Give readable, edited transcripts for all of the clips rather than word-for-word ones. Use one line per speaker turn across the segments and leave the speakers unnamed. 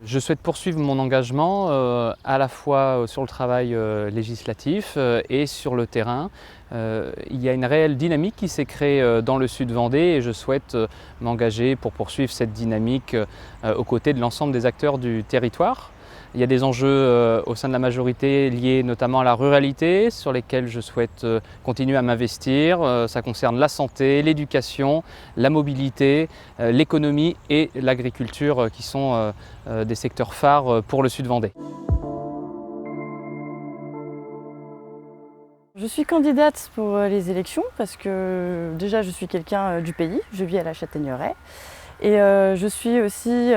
Je souhaite poursuivre mon engagement à la fois sur le travail législatif et sur le terrain. Il y a une réelle dynamique qui s'est créée dans le sud Vendée et je souhaite m'engager pour poursuivre cette dynamique aux côtés de l'ensemble des acteurs du territoire. Il y a des enjeux au sein de la majorité liés notamment à la ruralité sur lesquels je souhaite continuer à m'investir. Ça concerne la santé, l'éducation, la mobilité, l'économie et l'agriculture qui sont des secteurs phares pour le sud Vendée.
Je suis candidate pour les élections parce que déjà je suis quelqu'un du pays, je vis à la Châtaigneraie. Et je suis aussi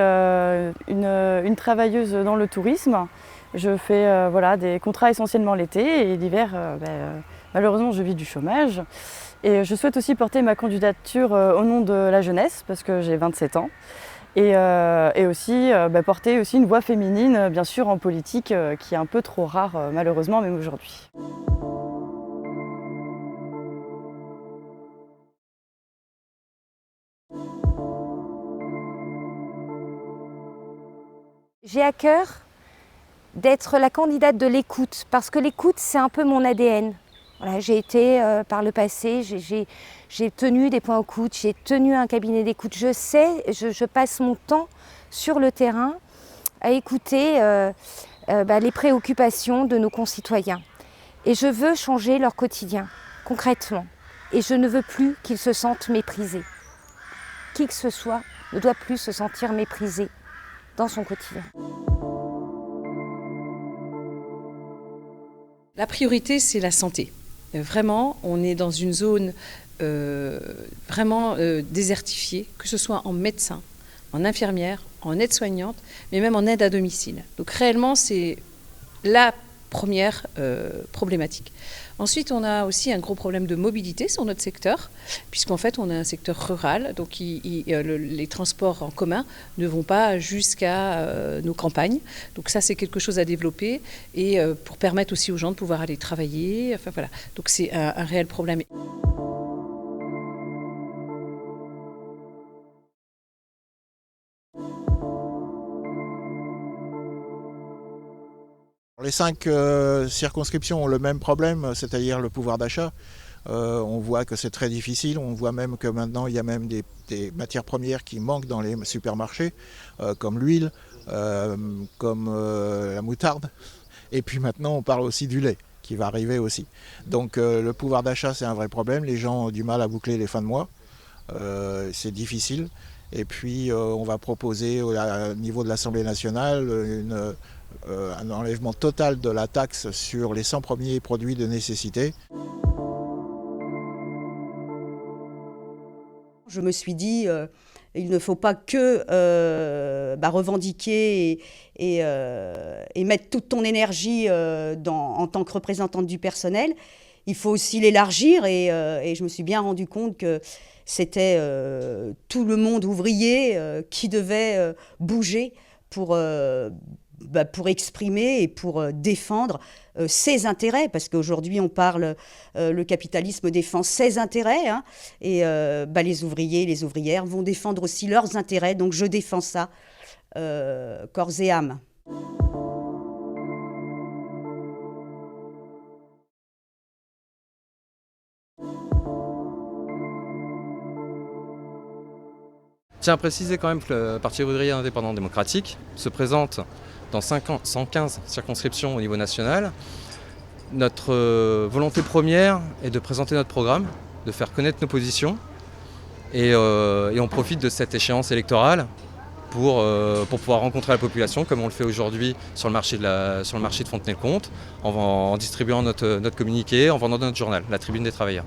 une travailleuse dans le tourisme. Je fais des contrats essentiellement l'été et l'hiver, malheureusement, je vis du chômage. Et je souhaite aussi porter ma candidature au nom de la jeunesse parce que j'ai 27 ans. Et aussi porter aussi une voix féminine, bien sûr, en politique, qui est un peu trop rare, malheureusement, même aujourd'hui.
J'ai à cœur d'être la candidate de l'écoute, parce que l'écoute, c'est un peu mon ADN. Voilà, j'ai été par le passé, j'ai tenu des points d'écoute, j'ai tenu un cabinet d'écoute. Je sais, je passe mon temps sur le terrain à écouter les préoccupations de nos concitoyens. Et je veux changer leur quotidien, concrètement. Et je ne veux plus qu'ils se sentent méprisés. Qui que ce soit ne doit plus se sentir méprisé dans son quotidien.
La priorité, c'est la santé. Vraiment, on est dans une zone vraiment désertifiée, que ce soit en médecin, en infirmière, en aide-soignante, mais même en aide à domicile. Donc réellement, c'est la première problématique. Ensuite, on a aussi un gros problème de mobilité sur notre secteur, puisqu'en fait, on a un secteur rural, donc les transports en commun ne vont pas jusqu'à nos campagnes. Donc ça, c'est quelque chose à développer et pour permettre aussi aux gens de pouvoir aller travailler. Enfin voilà, donc c'est un réel problème.
Les 5 circonscriptions ont le même problème, c'est-à-dire le pouvoir d'achat. On voit que c'est très difficile, on voit même que maintenant il y a même des matières premières qui manquent dans les supermarchés, comme l'huile, comme la moutarde. Et puis maintenant on parle aussi du lait qui va arriver aussi. Donc le pouvoir d'achat c'est un vrai problème, les gens ont du mal à boucler les fins de mois, c'est difficile. Et puis on va proposer au niveau de l'Assemblée nationale un enlèvement total de la taxe sur les 100 premiers produits de nécessité.
Je me suis dit, il ne faut pas que revendiquer et mettre toute ton énergie en tant que représentante du personnel. Il faut aussi l'élargir et je me suis bien rendu compte que c'était tout le monde ouvrier qui devait bouger pour exprimer et pour défendre ses intérêts, parce qu'aujourd'hui on parle, le capitalisme défend ses intérêts, hein, et les ouvriers, les ouvrières vont défendre aussi leurs intérêts, donc je défends ça corps et âme.
Je tiens à préciser quand même que le Parti ouvrier indépendant démocratique se présente dans 115 circonscriptions au niveau national. Notre volonté première est de présenter notre programme, de faire connaître nos positions et on profite de cette échéance électorale pour pouvoir rencontrer la population comme on le fait aujourd'hui sur le marché de Fontenay-le-Comte en distribuant notre communiqué, en vendant notre journal, La Tribune des Travailleurs.